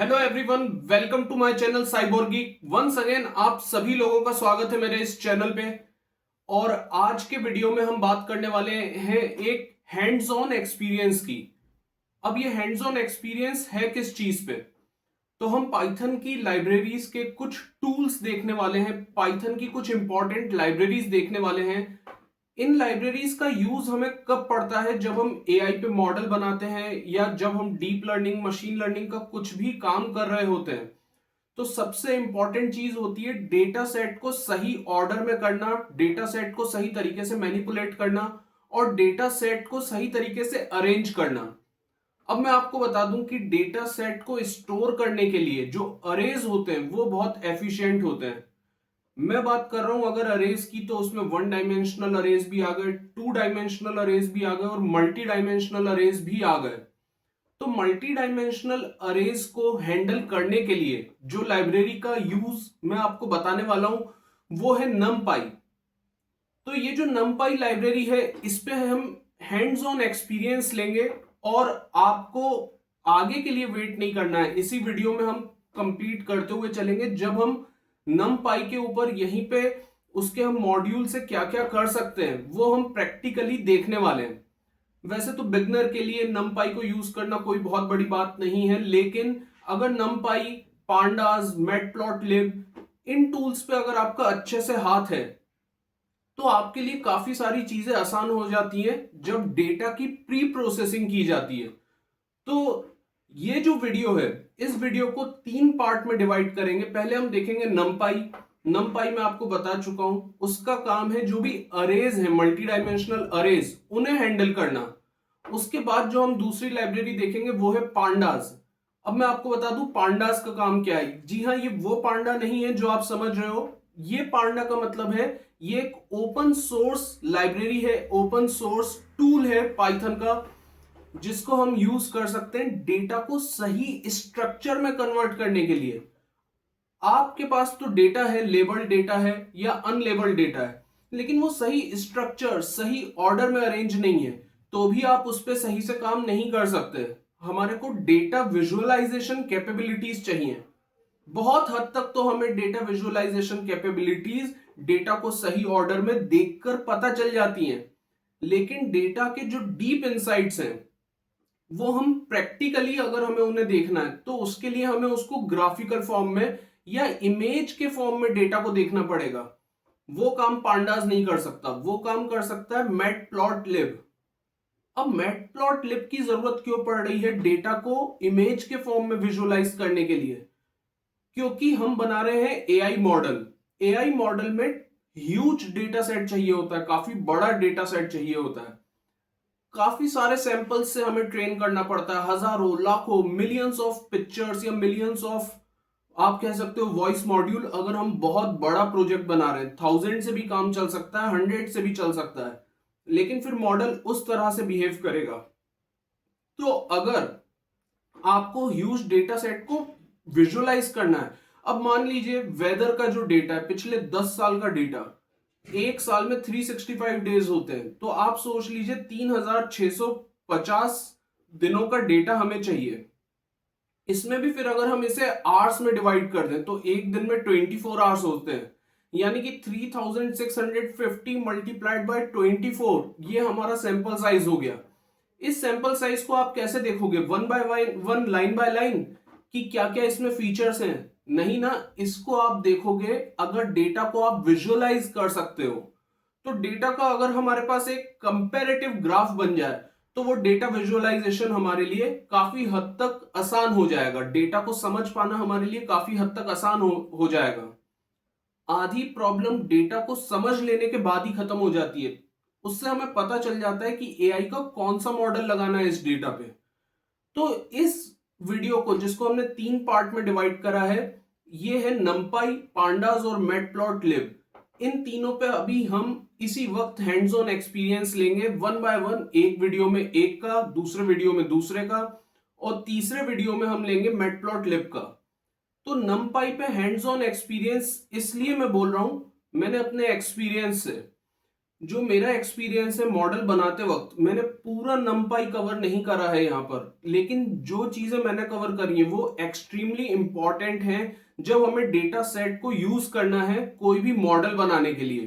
Hello everyone, welcome to my channel cyber geek. Once again आप सभी लोगों का स्वागत है मेरे इस चैनल पे। और आज के वीडियो में हम बात करने वाले हैं एक हैंड्स ऑन एक्सपीरियंस की। अब ये हैंड्स ऑन एक्सपीरियंस है किस चीज पे? तो हम पाइथन की लाइब्रेरीज के कुछ टूल्स देखने वाले हैं, पाइथन की कुछ इंपॉर्टेंट लाइब्रेरीज देखने वाले हैं। इन लाइब्रेरीज का यूज हमें कब पड़ता है? जब हम एआई पे मॉडल बनाते हैं या जब हम डीप लर्निंग, मशीन लर्निंग का कुछ भी काम कर रहे होते हैं। तो सबसे इंपॉर्टेंट चीज होती है डेटा सेट को सही ऑर्डर में करना, डेटा सेट को सही तरीके से मैनिपुलेट करना और डेटा सेट को सही तरीके से अरेंज करना। अब मैं आपको बता दूं कि डेटा सेट को स्टोर करने के लिए जो अरेज होते हैं वो बहुत एफिशिएंट होते हैं। मैं बात कर रहा हूं अगर अरेज की, तो उसमें वन डायमेंशनल अरेज भी आ गए, टू डायमेंशनल अरेज भी आ गए और मल्टी डायमेंशनल अरेज भी आ गए। तो मल्टी डायमेंशनल अरेज को हैंडल करने के लिए जो लाइब्रेरी का यूज मैं आपको बताने वाला हूं वो है numpy। तो ये जो numpy लाइब्रेरी है, इस पे हम हैंड्स ऑन एक्सपीरियंस लेंगे और आपको आगे के लिए वेट नहीं करना है। इसी वीडियो में हम कंप्लीट करते हुए चलेंगे जब हम numpy के ऊपर यहीं पे उसके हम मॉड्यूल से क्या क्या कर सकते हैं वो हम प्रैक्टिकली देखने वाले हैं। वैसे तो बिगनर के लिए numpy को यूज करना कोई बहुत बड़ी बात नहीं है, लेकिन अगर numpy, pandas, matplotlib इन टूल्स पे अगर आपका अच्छे से हाथ है तो आपके लिए काफी सारी चीजें आसान हो जाती हैं जब डेटा की प्री प्रोसेसिंग की जाती है। तो ये जो वीडियो है, इस वीडियो को तीन पार्ट में डिवाइड करेंगे। पहले हम देखेंगे numpy। numpy मैं आपको बता चुका हूं, उसका काम है जो भी अरेज है, मल्टी डायमेंशनल अरेज, उन्हें हैंडल करना। उसके बाद जो हम दूसरी लाइब्रेरी देखेंगे वो है पांडास। अब मैं आपको बता दूं पांडास का काम क्या है। जी हाँ, ये वो पांडा नहीं है जो आप समझ रहे हो। ये पांडा का मतलब है ये एक ओपन सोर्स लाइब्रेरी है, ओपन सोर्स टूल है पाइथन का, जिसको हम यूज कर सकते हैं डेटा को सही स्ट्रक्चर में कन्वर्ट करने के लिए। आपके पास तो डेटा है, लेबल्ड डेटा है या अनलेबल्ड डेटा है, लेकिन वो सही स्ट्रक्चर, सही ऑर्डर में अरेंज नहीं है, तो भी आप उस पर सही से काम नहीं कर सकते। हमारे को डेटा विजुअलाइजेशन कैपेबिलिटीज चाहिए। बहुत हद तक तो हमें डेटा विजुअलाइजेशन कैपेबिलिटीज डेटा को सही ऑर्डर में देखकर पता चल जाती हैं, लेकिन डेटा के जो डीप इनसाइट्स हैं वो हम प्रैक्टिकली अगर हमें उन्हें देखना है तो उसके लिए हमें उसको ग्राफिकल फॉर्म में या इमेज के फॉर्म में डेटा को देखना पड़ेगा। वो काम पांडास नहीं कर सकता, वो काम कर सकता है मैटप्लॉटलिब। अब मैटप्लॉटलिब की जरूरत क्यों पड़ रही है डेटा को इमेज के फॉर्म में विजुअलाइज करने के लिए? क्योंकि हम बना रहे हैं एआई मॉडल। एआई मॉडल में ह्यूज डेटा सेट चाहिए होता है, काफी बड़ा डेटा सेट चाहिए होता है। काफी सारे सैंपल्स से हमें ट्रेन करना पड़ता है, हजारों, लाखों, मिलियंस ऑफ पिक्चर्स या मिलियंस ऑफ, आप कह सकते हो, वॉइस मॉड्यूल। अगर हम बहुत बड़ा प्रोजेक्ट बना रहे हैं, 1000 से भी काम चल सकता है, 100 से भी चल सकता है, लेकिन फिर मॉडल उस तरह से बिहेव करेगा। तो अगर आपको ह्यूज डेटा सेट को विजुअलाइज करना है, अब मान लीजिए वेदर का जो डेटा है, पिछले 10 साल का डेटा, एक साल में 365 डेज होते हैं, तो आप सोच लीजिए 3650 दिनों का डेटा हमें चाहिए। इसमें भी फिर अगर हम इसे आवर्स में डिवाइड कर दें तो एक दिन में 24 आवर्स होते हैं, यानी कि 3650 मल्टीप्लाइड बाय 24, ये हमारा सैंपल साइज हो गया। इस सैंपल साइज को आप कैसे देखोगे? One by one, line by line, कि क्या क्या इसमें फीचर्स हैं? नहीं ना, इसको आप देखोगे अगर डेटा को आप विजुअलाइज कर सकते हो। तो डेटा का अगर हमारे पास एक कंपैरेटिव ग्राफ बन जाए तो वो डेटा विजुअलाइजेशन हमारे लिए काफी हद तक आसान हो जाएगा, डेटा को समझ पाना हमारे लिए काफी हद तक आसान हो जाएगा। आधी प्रॉब्लम डेटा को समझ लेने के बाद ही खत्म हो जाती है। उससे हमें पता चल जाता है कि एआई का कौन सा मॉडल लगाना है इस डेटा पे। तो इस वीडियो को, जिसको हमने तीन पार्ट में डिवाइड करा है, ये है numpy, pandas और matplotlib। इन तीनों पे अभी हम इसी वक्त हैंड्स ऑन एक्सपीरियंस लेंगे, वन बाय वन, एक वीडियो में एक का, दूसरे वीडियो में दूसरे का, और तीसरे वीडियो में हम लेंगे मैटप्लॉटलिब का। तो numpy पे हैंड्स ऑन एक्सपीरियंस इसलिए मैं बोल रहा हूं, मैंने अपने एक्सपीरियंस से जो मेरा एक्सपीरियंस है मॉडल बनाते वक्त, मैंने पूरा नमपाई कवर नहीं करा है यहाँ पर, लेकिन जो चीजें मैंने कवर करी है वो एक्सट्रीमली इंपॉर्टेंट हैं जब हमें डेटा सेट को यूज करना है कोई भी मॉडल बनाने के लिए।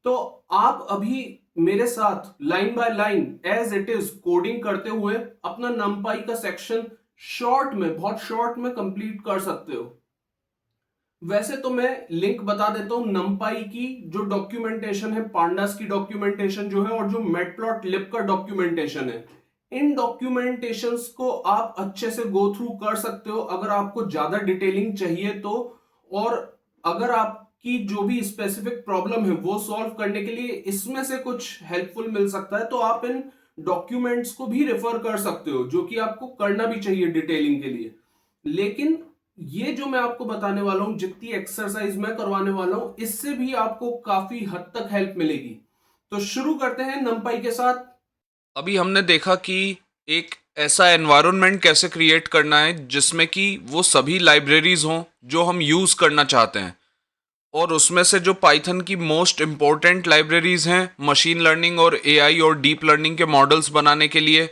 तो आप अभी मेरे साथ line by line as it is coding करते हुए अपना नमपाई का सेक्शन शॉर्ट में, बहुत शॉर्ट में कंप्लीट कर सकते हो। वैसे तो मैं लिंक बता देता हूं नमपाई की जो डॉक्यूमेंटेशन है, पांडास की डॉक्यूमेंटेशन जो है, और जो मैटप्लॉटलिब का डॉक्यूमेंटेशन है, इन डॉक्यूमेंटेशंस को आप अच्छे से गो थ्रू कर सकते हो अगर आपको ज्यादा डिटेलिंग चाहिए तो। और अगर आपकी जो भी स्पेसिफिक प्रॉब्लम है वो सॉल्व करने के लिए इसमें से कुछ हेल्पफुल मिल सकता है तो आप इन डॉक्यूमेंट्स को भी रेफर कर सकते हो, जो कि आपको करना भी चाहिए डिटेलिंग के लिए। लेकिन ये जो मैं आपको बताने वाला हूं, जितनी एक्सरसाइज मैं करवाने वाला हूं, इससे भी आपको काफी हद तक हेल्प मिलेगी। तो शुरू करते हैं नमपाई के साथ। अभी हमने देखा कि एक ऐसा एनवायरनमेंट कैसे क्रिएट करना है जिसमें कि वो सभी लाइब्रेरीज हों जो हम यूज़ करना चाहते हैं। और उसमें से जो पाइथन की मोस्ट इम्पोर्टेंट लाइब्रेरीज हैं मशीन लर्निंग और एआई और डीप लर्निंग के मॉडल्स बनाने के लिए,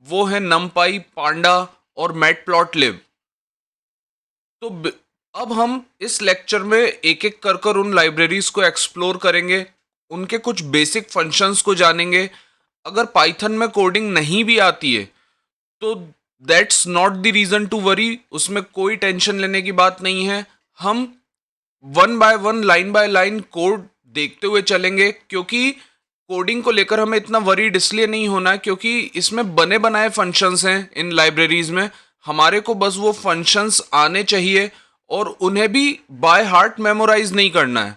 वो है नमपाई, पांडा और मैटप्लॉटलिब। तो अब हम इस लेक्चर में एक एक कर कर उन लाइब्रेरीज को एक्सप्लोर करेंगे, उनके कुछ बेसिक फंक्शंस को जानेंगे। अगर पाइथन में कोडिंग नहीं भी आती है तो that's not the reason to worry, उसमें कोई टेंशन लेने की बात नहीं है। हम one by one, line by line code देखते हुए चलेंगे, क्योंकि कोडिंग को लेकर हमें इतना वरीड इसलिए नहीं होना है क्योंकि इसमें बने बनाए फंक्शंस हैं इन लाइब्रेरीज में। हमारे को बस वो फंक्शंस आने चाहिए और उन्हें भी बाय हार्ट मेमोराइज नहीं करना है।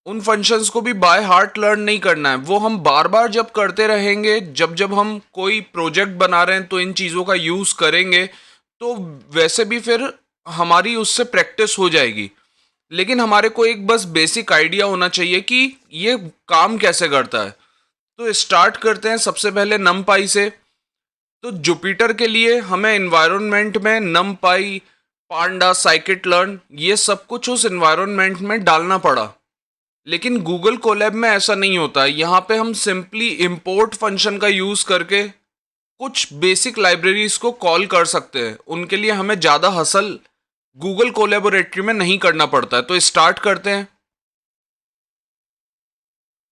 उन फंक्शंस को भी बाय हार्ट लर्न नहीं करना है। वो हम बार बार जब करते रहेंगे, जब जब हम कोई प्रोजेक्ट बना रहे हैं तो इन चीज़ों का यूज़ करेंगे, तो वैसे भी फिर हमारी उससे प्रैक्टिस हो जाएगी। लेकिन हमारे को एक बस बेसिक आइडिया होना चाहिए कि ये काम कैसे करता है। तो स्टार्ट करते हैं सबसे पहले नमपाई से। तो जुपिटर के लिए हमें एनवायरनमेंट में नमपाई, पांडा, साइकिट लर्न, ये सब कुछ उस एनवायरनमेंट में डालना पड़ा। लेकिन गूगल कोलैब में ऐसा नहीं होता है। यहाँ पे हम सिंपली इंपोर्ट फंक्शन का यूज़ करके कुछ बेसिक लाइब्रेरीज को कॉल कर सकते हैं। उनके लिए हमें ज़्यादा हसल गूगल कोलैबोरेटरी में नहीं करना पड़ता है। तो स्टार्ट करते हैं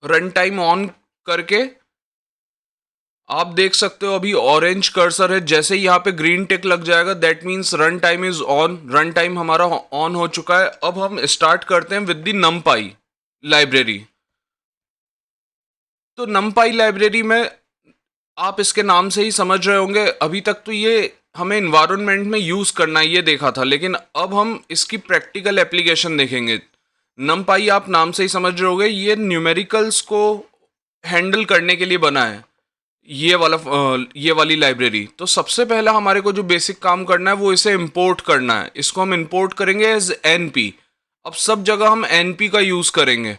रन टाइम ऑन करके। आप देख सकते हो अभी ऑरेंज कर्सर है, जैसे ही यहाँ पे ग्रीन टिक लग जाएगा that means run time is on. Run time हमारा ऑन हो चुका है। अब हम स्टार्ट करते हैं विद द नमपाई लाइब्रेरी। तो नमपाई लाइब्रेरी में आप इसके नाम से ही समझ रहे होंगे, अभी तक तो ये हमें इन्वायरमेंट में यूज़ करना है ये देखा था, लेकिन अब हम इसकी प्रैक्टिकल एप्लीकेशन देखेंगे। नमपाई आप नाम से ही समझ रहे होंगे, ये न्यूमेरिकल्स को हैंडल करने के लिए बना है ये वाली लाइब्रेरी। तो सबसे पहला हमारे को जो बेसिक काम करना है वो इसे इंपोर्ट करना है। इसको हम इंपोर्ट करेंगे एज एनपी। अब सब जगह हम एनपी का यूज़ करेंगे।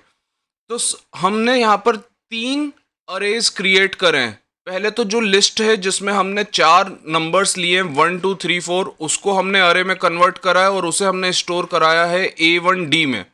तो हमने यहाँ पर 3 अरेज क्रिएट करें हैं। पहले तो जो लिस्ट है जिसमें हमने 4 नंबर्स लिए 1 2 3 4, उसको हमने अरे में कन्वर्ट करा है और उसे हमने स्टोर कराया है A1D में।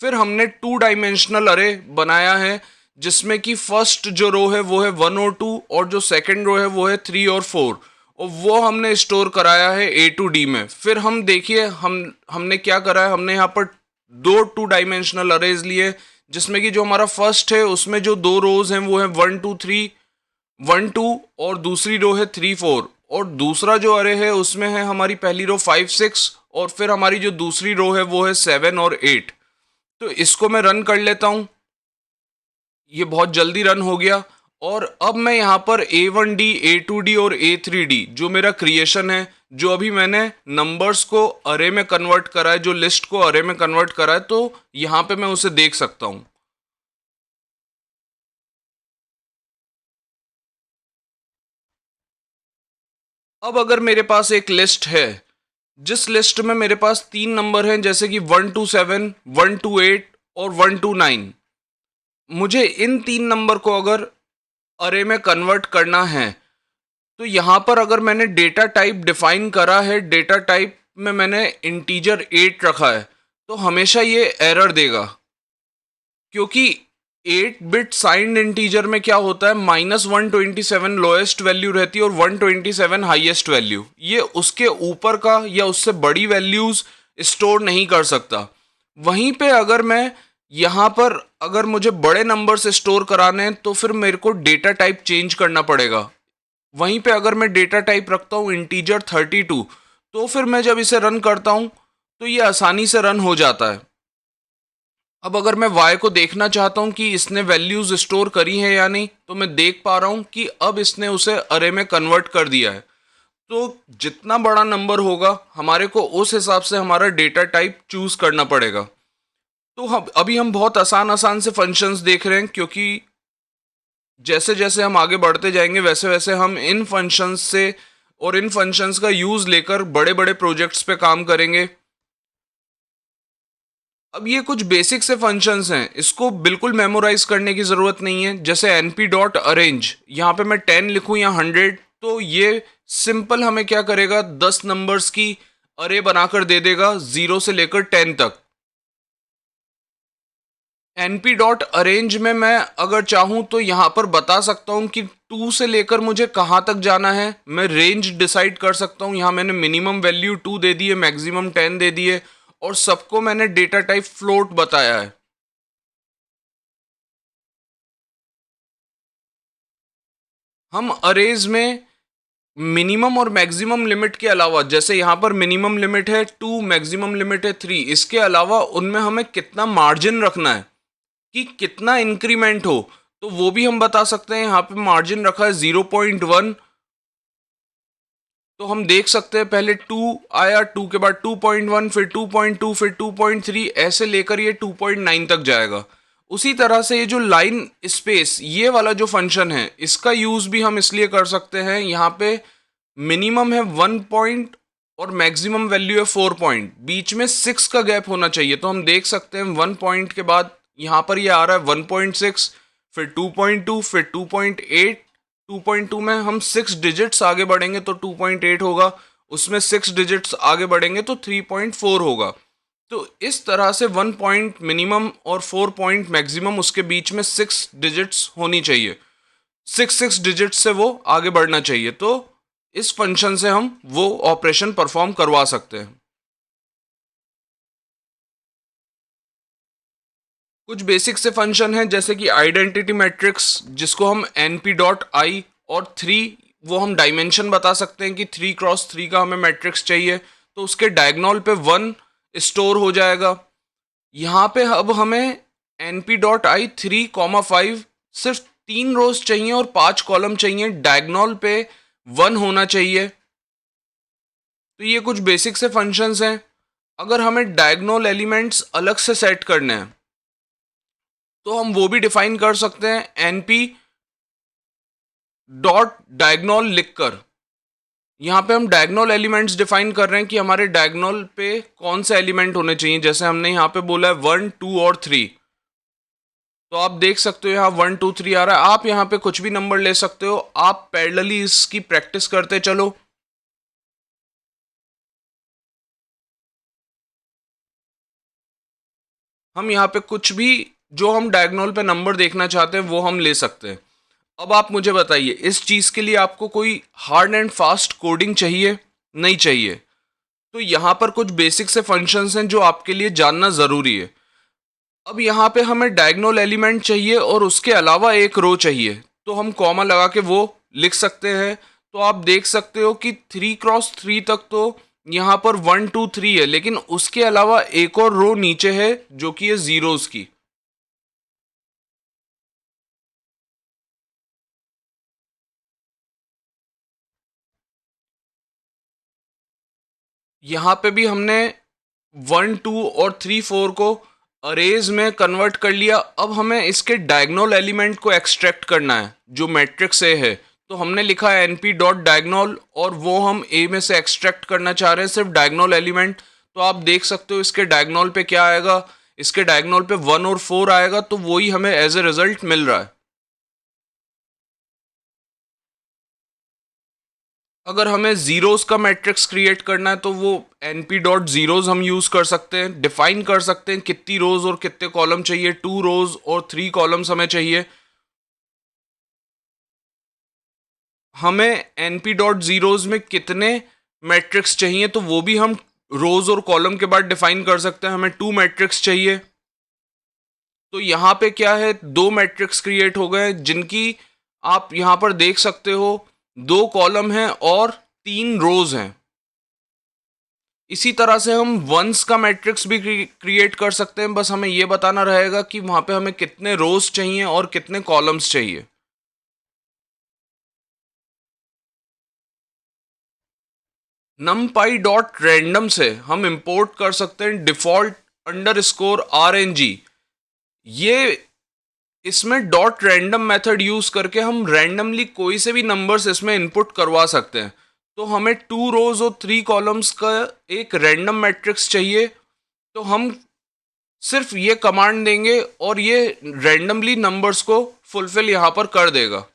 फिर हमने 2 डायमेंशनल अरे बनाया है जिसमें कि फर्स्ट जो रो है वो है 1 और 2 और जो सेकंड रो है वो है 3 और 4, और वो हमने स्टोर कराया है A2D में। फिर हम देखिए हमने क्या करा है, हमने यहाँ पर 2 डायमेंशनल अरेज लिए जिसमें कि जो हमारा फर्स्ट है उसमें जो 2 रोज हैं वो है 1 2 3 1 2 और दूसरी रो है 3 4, और दूसरा जो अरे है उसमें है हमारी पहली रो 5 6 और फिर हमारी जो दूसरी रो है वो है 7 और 8। तो इसको मैं रन कर लेता हूँ। ये बहुत जल्दी रन हो गया। और अब मैं यहाँ पर A1D, A2D और A3D जो मेरा क्रिएशन है, जो अभी मैंने नंबर्स को अरे में कन्वर्ट करा है, जो लिस्ट को अरे में कन्वर्ट करा है, तो यहाँ पे मैं उसे देख सकता हूँ। अब अगर मेरे पास एक लिस्ट है जिस लिस्ट में मेरे पास 3 नंबर हैं, जैसे कि 1 2 7, 1 2 8 और 1 2 9, मुझे इन 3 नंबर को अगर अरे में कन्वर्ट करना है तो यहाँ पर अगर मैंने डेटा टाइप डिफाइन करा है, डेटा टाइप में मैंने इंटीजर 8 रखा है, तो हमेशा ये एरर देगा, क्योंकि 8 बिट साइंड इंटीजर में क्या होता है, -127 लोएस्ट वैल्यू रहती है और 127 हाईएस्ट वैल्यू। ये उसके ऊपर का या उससे बड़ी वैल्यूज स्टोर नहीं कर सकता। वहीं पे अगर मैं यहाँ पर अगर मुझे बड़े नंबर से स्टोर कराने हैं तो फिर मेरे को डेटा टाइप चेंज करना पड़ेगा। वहीं पे अगर मैं डेटा टाइप रखता हूँ इंटीजर 32, तो फिर मैं जब इसे रन करता हूँ तो ये आसानी से रन हो जाता है। अब अगर मैं y को देखना चाहता हूँ कि इसने वैल्यूज स्टोर करी है या नहीं, तो मैं देख पा रहा हूँ कि अब इसने उसे अरे में कन्वर्ट कर दिया है। तो जितना बड़ा नंबर होगा हमारे को उस हिसाब से हमारा डेटा टाइप चूज करना पड़ेगा। तो हम अभी हम बहुत आसान आसान से फंक्शंस देख रहे हैं, क्योंकि जैसे जैसे हम आगे बढ़ते जाएंगे वैसे वैसे हम इन फंक्शंस से और इन फंक्शंस का यूज लेकर बड़े बड़े प्रोजेक्ट्स पे काम करेंगे। अब ये कुछ बेसिक से फंक्शंस हैं, इसको बिल्कुल मेमोराइज करने की ज़रूरत नहीं है। जैसे np.arrange, यहाँ पे मैं 10 लिखूँ या 100, तो ये सिंपल हमें क्या करेगा, 10 नंबर्स की अरे बनाकर दे देगा 0 से लेकर 10 तक। np.arrange में मैं अगर चाहूँ तो यहाँ पर बता सकता हूँ कि 2 से लेकर मुझे कहाँ तक जाना है। मैं रेंज डिसाइड कर सकता हूँ। यहाँ मैंने मिनिमम वैल्यू 2 दे दी है, मैक्सिमम 10 दे दी है, और सबको मैंने डेटा टाइप फ्लोट बताया है। हम अरेज में मिनिमम और मैक्सिमम लिमिट के अलावा, जैसे यहाँ पर मिनिमम लिमिट है 2, मैक्सिमम लिमिट है 3, इसके अलावा उनमें हमें कितना मार्जिन रखना है कि कितना इंक्रीमेंट हो, तो वो भी हम बता सकते हैं। यहाँ पे मार्जिन रखा है 0.1, तो हम देख सकते हैं पहले 2 आया, 2 के बाद 2.1, फिर 2.2, फिर 2.3, ऐसे लेकर ये 2.9 तक जाएगा। उसी तरह से ये जो लाइन स्पेस ये वाला जो फंक्शन है, इसका यूज भी हम इसलिए कर सकते हैं। यहाँ पे मिनिमम है 1 पॉइंट और मैक्सिमम वैल्यू है 4 पॉइंट, बीच में 6 का गैप होना चाहिए। तो हम देख सकते हैं 1 पॉइंट के बाद यहाँ पर ये आ रहा है 1.6, फिर 2.2, फिर 2.8। 2.2 में हम 6 डिजिट्स आगे बढ़ेंगे तो 2.8 होगा, उसमें 6 डिजिट्स आगे बढ़ेंगे तो 3.4 होगा। तो इस तरह से 1 पॉइंट मिनिमम और 4 पॉइंट मैक्सिमम, उसके बीच में 6 डिजिट्स होनी चाहिए। 6 डिजिट्स से वो आगे बढ़ना चाहिए, तो इस फंक्शन से हम वो ऑपरेशन परफॉर्म करवा सकते हैं। कुछ बेसिक से फंक्शन हैं, जैसे कि आइडेंटिटी मैट्रिक्स, जिसको हम np.i, और 3 वो हम डायमेंशन बता सकते हैं कि 3x3 का हमें मैट्रिक्स चाहिए, तो उसके डायगोनल पे 1 स्टोर हो जाएगा। यहाँ पे अब हमें np.i 3,5 सिर्फ 3 रोज चाहिए और 5 कॉलम चाहिए, डायगोनल पे 1 होना चाहिए। तो ये कुछ बेसिक से फंक्शंस हैं। अगर हमें डायगोनल एलिमेंट्स अलग से सेट करने हैं तो हम वो भी डिफाइन कर सकते हैं np.डायगोनल लिखकर। यहाँ पे हम डायगोनल एलिमेंट्स डिफाइन कर रहे हैं कि हमारे डायगोनल पे कौन से एलिमेंट होने चाहिए। जैसे हमने यहाँ पे बोला है 1, 2 और 3, तो आप देख सकते हो यहाँ 1, 2, 3 आ रहा है। आप यहाँ पे कुछ भी नंबर ले सकते हो, आप पैरेलली इसकी प्रैक्टिस करते चलो। हम यहाँ पे कुछ भी जो हम डायगोनल पे नंबर देखना चाहते हैं वो हम ले सकते हैं। अब आप मुझे बताइए, इस चीज़ के लिए आपको कोई हार्ड एंड फास्ट कोडिंग चाहिए? नहीं चाहिए। तो यहाँ पर कुछ बेसिक से फंक्शंस हैं जो आपके लिए जानना ज़रूरी है। अब यहाँ पे हमें डायगोनल एलिमेंट चाहिए और उसके अलावा एक रो चाहिए, तो हम कॉमा लगा के वो लिख सकते हैं। तो आप देख सकते हो कि 3x3 तक तो यहाँ पर 1, 2, 3 है, लेकिन उसके अलावा एक और रो नीचे है जो कि है जीरोस की। यहाँ पे भी हमने 1, 2 और 3, 4 को अरेज में कन्वर्ट कर लिया। अब हमें इसके डायगोनल एलिमेंट को एक्सट्रैक्ट करना है जो मैट्रिक्स ए है, तो हमने लिखा है np.diagonal, और वो हम ए में से एक्सट्रैक्ट करना चाह रहे हैं सिर्फ डायगोनल एलिमेंट। तो आप देख सकते हो इसके डायगोनल पे क्या आएगा, इसके डायगोनल पे 1 और 4 आएगा, तो वही हमें एज ए रिजल्ट मिल रहा है। अगर हमें ज़ीरोज़ का मैट्रिक्स क्रिएट करना है तो वो np डॉट ज़ीरोज़ हम यूज़ कर सकते हैं, डिफाइन कर सकते हैं कितनी रोज़ और कितने कॉलम चाहिए, 2 रोज़ और 3 कॉलम्स हमें चाहिए। हमें np डॉट ज़ीरोज़ में कितने मैट्रिक्स चाहिए तो वो भी हम रोज़ और कॉलम के बाद डिफाइन कर सकते हैं। हमें 2 मैट्रिक्स चाहिए, तो यहाँ पे क्या है, 2 मैट्रिक्स क्रिएट हो गए जिनकी आप यहाँ पर देख सकते हो, 2 कॉलम हैं और 3 रोज़ हैं। इसी तरह से हम वंस का मैट्रिक्स भी क्रिएट कर सकते हैं, बस हमें ये बताना रहेगा कि वहाँ पे हमें कितने रोज़ चाहिए और कितने कॉलम्स चाहिए। numpy डॉट रैंडम से हम इंपोर्ट कर सकते हैं डिफॉल्ट अंडरस्कोर RNG। ये इसमें डॉट रैंडम मेथड यूज करके हम रैंडमली कोई से भी नंबर्स इसमें इनपुट करवा सकते हैं। तो हमें 2 रोज और 3 कॉलम्स का एक रैंडम मैट्रिक्स चाहिए, तो हम सिर्फ ये कमांड देंगे और ये रैंडमली नंबर्स को फुलफिल यहाँ पर कर देगा।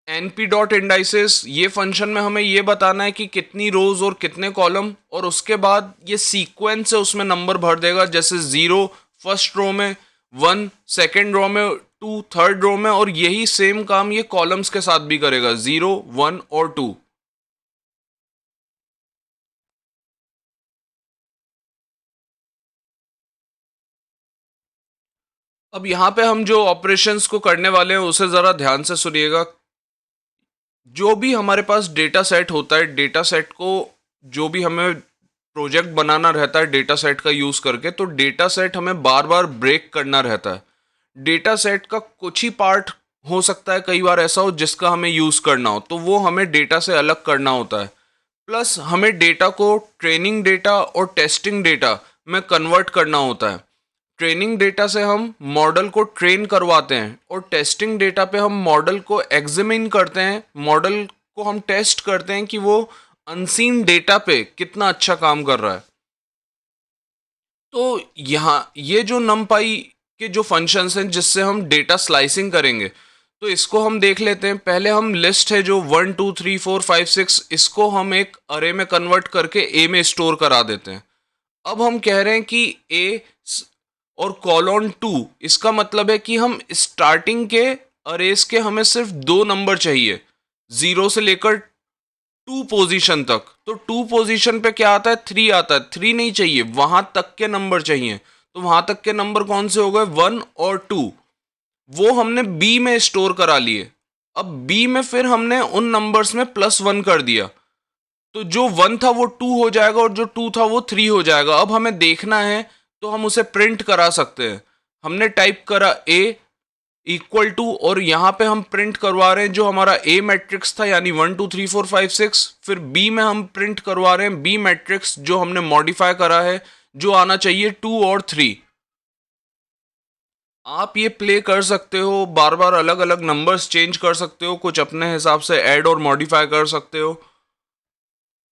np डॉट इंडाइसेस, ये फंक्शन में हमें ये बताना है कि कितनी रोज और कितने कॉलम, और उसके बाद ये सीक्वेंस से उसमें नंबर भर देगा, जैसे 0 फर्स्ट रो में, 1 सेकेंड रो में, 2 थर्ड रो में, और यही सेम काम ये कॉलम्स के साथ भी करेगा, 0 1 और 2। अब यहाँ पे हम जो ऑपरेशंस को करने वाले हैं उसे ज़रा ध्यान से सुनिएगा। जो भी हमारे पास डेटा सेट होता है, डेटा सेट को जो भी हमें प्रोजेक्ट बनाना रहता है डेटा सेट का यूज़ करके, तो डेटा सेट हमें बार बार ब्रेक करना रहता है। डेटा सेट का कुछ ही पार्ट हो सकता है कई बार ऐसा हो जिसका हमें यूज़ करना हो, तो वो हमें डेटा से अलग करना होता है। प्लस हमें डेटा को ट्रेनिंग डेटा और टेस्टिंग डेटा में कन्वर्ट करना होता है। ट्रेनिंग डेटा से हम मॉडल को ट्रेन करवाते हैं और टेस्टिंग डेटा पे हम मॉडल को एग्जामिन करते हैं, मॉडल को हम टेस्ट करते हैं कि वो अनसीन डेटा पे कितना अच्छा काम कर रहा है। तो यहाँ ये जो numpy के जो फंक्शंस हैं जिससे हम डेटा स्लाइसिंग करेंगे, तो इसको हम देख लेते हैं। पहले हम लिस्ट है जो 1 2 3 4 5 6, इसको हम एक अरे में कन्वर्ट करके ए में स्टोर करा देते हैं। अब हम कह रहे हैं कि ए और कॉलन 2, इसका मतलब है कि हम स्टार्टिंग के अरेज के हमें सिर्फ 2 नंबर चाहिए, 0 से लेकर 2 पोजीशन तक। तो 2 पोजीशन पे क्या आता है, 3 आता है। 3 नहीं चाहिए, वहां तक के नंबर चाहिए। तो वहां तक के नंबर कौन से हो गए, 1 और 2, वो हमने बी में स्टोर करा लिए। अब बी में फिर हमने उन नंबर्स में +1 कर दिया, तो जो 1 था वो 2 हो जाएगा और जो 2 था वो 3 हो जाएगा। अब हमें देखना है तो हम उसे प्रिंट करा सकते हैं। हमने टाइप करा ए इक्वल टू, और यहाँ पे हम प्रिंट करवा रहे हैं जो हमारा ए मैट्रिक्स था, यानी 1 2 3 4 5 6। फिर बी में हम प्रिंट करवा रहे हैं बी मैट्रिक्स जो हमने मॉडिफाई करा है, जो आना चाहिए 2 और 3। आप ये प्ले कर सकते हो, बार बार अलग अलग नंबर्स चेंज कर सकते हो, कुछ अपने हिसाब से ऐड और मॉडिफाई कर सकते हो।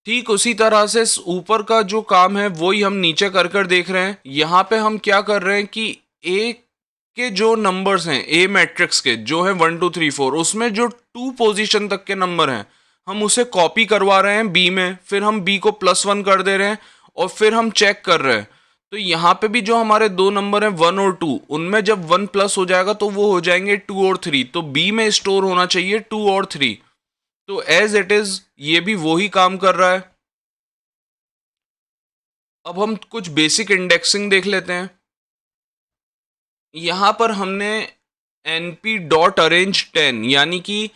ठीक उसी तरह से ऊपर का जो काम है वही हम नीचे कर कर देख रहे हैं। यहाँ पे हम क्या कर रहे हैं कि ए के जो नंबर्स हैं, ए मैट्रिक्स के जो हैं 1 2 3 4, उसमें जो 2 पोजीशन तक के नंबर हैं हम उसे कॉपी करवा रहे हैं बी में। फिर हम बी को +1 कर दे रहे हैं और फिर हम चेक कर रहे हैं। तो यहाँ पे भी जो हमारे 2 नंबर हैं 1 और 2, उनमें जब 1 प्लस हो जाएगा तो वो हो जाएंगे 2 और 3। तो बी में स्टोर होना चाहिए 2 और 3। तो एज इट इज ये भी वही काम कर रहा है। अब हम कुछ बेसिक इंडेक्सिंग देख लेते हैं। यहाँ पर हमने np डॉट अरेंज 10, यानी कि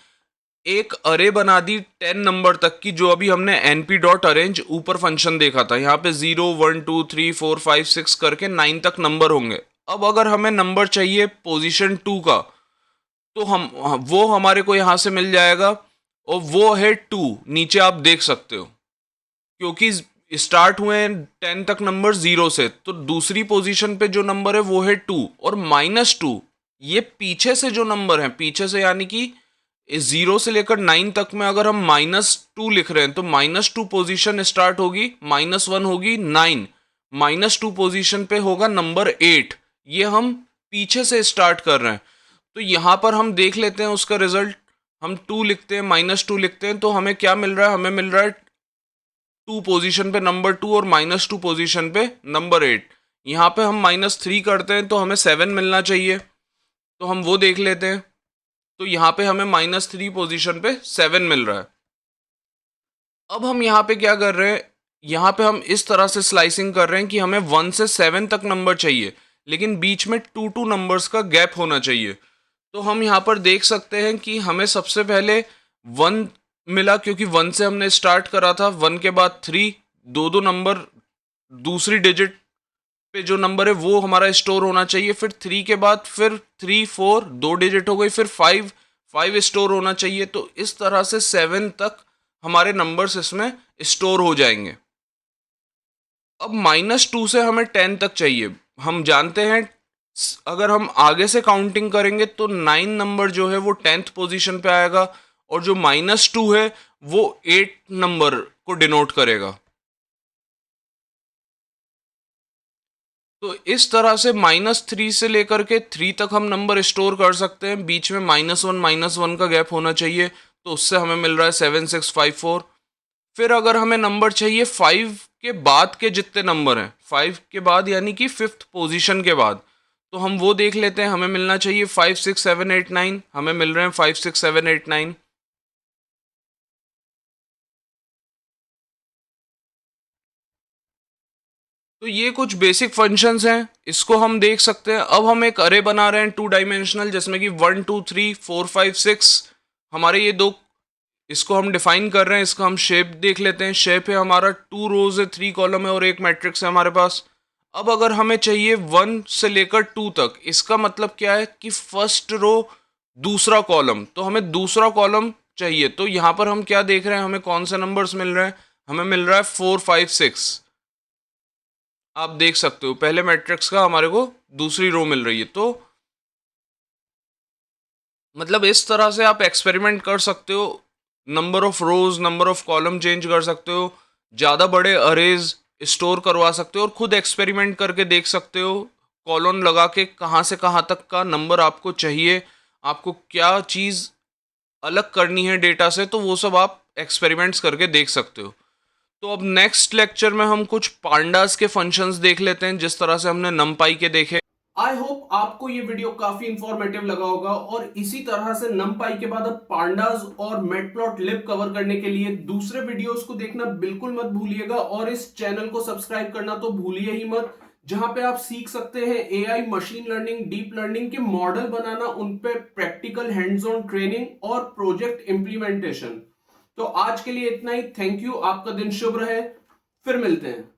एक अरे बना दी 10 नंबर तक की, जो अभी हमने np डॉट अरेंज ऊपर फंक्शन देखा था। यहाँ पे 0 1 2 3 4 5 6 करके 9 तक नंबर होंगे। अब अगर हमें नंबर चाहिए पोजीशन 2 का, तो हम वो हमारे को यहाँ से मिल जाएगा, और वो है 2। नीचे आप देख सकते हो, क्योंकि स्टार्ट हुए हैं 10 तक नंबर 0 से, तो दूसरी पोजीशन पे जो नंबर है वो है 2। और -2 ये पीछे से जो नंबर है, पीछे से यानी कि 0 से लेकर 9 तक में अगर हम -2 लिख रहे हैं तो -2 पोजीशन स्टार्ट होगी, -1 होगी 9, -2 पोजीशन पे होगा नंबर 8। ये हम पीछे से स्टार्ट कर रहे हैं। तो यहाँ पर हम देख लेते हैं उसका रिजल्ट। हम 2 लिखते हैं, -2 लिखते हैं, तो हमें क्या मिल रहा है? हमें मिल रहा है 2 पोजीशन पे नंबर 2 और -2 पोजीशन पे नंबर 8। यहाँ पे हम -3 करते हैं तो हमें 7 मिलना चाहिए, तो हम वो देख लेते हैं। तो यहाँ पे हमें -3 पोजीशन पे 7 मिल रहा है। अब हम यहाँ पे क्या कर रहे हैं? यहाँ पे हम इस तरह से स्लाइसिंग कर रहे हैं कि हमें 1 से 7 तक नंबर चाहिए, लेकिन बीच में 2 नंबर्स का गैप होना चाहिए। तो हम यहाँ पर देख सकते हैं कि हमें सबसे पहले 1 मिला, क्योंकि 1 से हमने स्टार्ट करा था। 1 के बाद 3, दो नंबर दूसरी डिजिट पे जो नंबर है वो हमारा स्टोर होना चाहिए। फिर 3 के बाद फिर 3, 4 दो डिजिट हो गई, फिर 5 स्टोर होना चाहिए। तो इस तरह से 7 तक हमारे नंबर्स इसमें स्टोर हो जाएंगे। अब -2 से हमें 10 तक चाहिए। हम जानते हैं अगर हम आगे से काउंटिंग करेंगे तो 9 नंबर जो है वो 10th पोजीशन पे आएगा, और जो -2 है वो 8 नंबर को डिनोट करेगा। तो इस तरह से -3 से लेकर के 3 तक हम नंबर स्टोर कर सकते हैं। बीच में -1 का गैप होना चाहिए, तो उससे हमें मिल रहा है 7654। फिर अगर हमें नंबर चाहिए 5 के बाद के जितने नंबर हैं, 5 के बाद यानी कि 5th पोजीशन के बाद, तो हम वो देख लेते हैं। हमें मिलना चाहिए 5 6 7 8 9, हमें मिल रहे हैं 5 6 7 8 9। तो ये कुछ बेसिक फंक्शंस हैं, इसको हम देख सकते हैं। अब हम एक अरे बना रहे हैं 2 डायमेंशनल, जिसमें कि 1 2 3 4 5 6 हमारे ये दो, इसको हम डिफाइन कर रहे हैं। इसका हम शेप देख लेते हैं। शेप है हमारा 2 रोज है, 3 कॉलम है और एक मैट्रिक्स है हमारे पास। अब अगर हमें चाहिए 1 से लेकर 2 तक, इसका मतलब क्या है कि फर्स्ट रो दूसरा कॉलम, तो हमें दूसरा कॉलम चाहिए। तो यहाँ पर हम क्या देख रहे हैं, हमें कौन से नंबर्स मिल रहे हैं? हमें मिल रहा है 4 5 6। आप देख सकते हो पहले मैट्रिक्स का हमारे को दूसरी रो मिल रही है। तो मतलब इस तरह से आप एक्सपेरिमेंट कर सकते हो, number of rose, number of column change कर सकते हो, ज़्यादा बड़े अरेज स्टोर करवा सकते हो, और खुद एक्सपेरिमेंट करके देख सकते हो कॉलन लगा के कहाँ से कहाँ तक का नंबर आपको चाहिए, आपको क्या चीज़ अलग करनी है डेटा से, तो वो सब आप एक्सपेरिमेंट्स करके देख सकते हो। तो अब नेक्स्ट लेक्चर में हम कुछ पांडास के फंक्शंस देख लेते हैं, जिस तरह से हमने नमपाई के देखे। आई होप आपको ये वीडियो काफी इंफॉर्मेटिव लगा होगा, और इसी तरह से नमपाई के बाद अब पांडास और मैटप्लॉटलिब कवर करने के लिए दूसरे वीडियोस को देखना बिल्कुल मत भूलिएगा, और इस चैनल को सब्सक्राइब करना तो भूलिए ही मत, जहां पे आप सीख सकते हैं AI, machine learning, deep learning के मॉडल बनाना, उन पे प्रैक्टिकल हैंड्स ऑन ट्रेनिंग और प्रोजेक्ट इंप्लीमेंटेशन। तो आज के लिए इतना ही। थैंक यू, आपका दिन शुभ रहे, फिर मिलते हैं।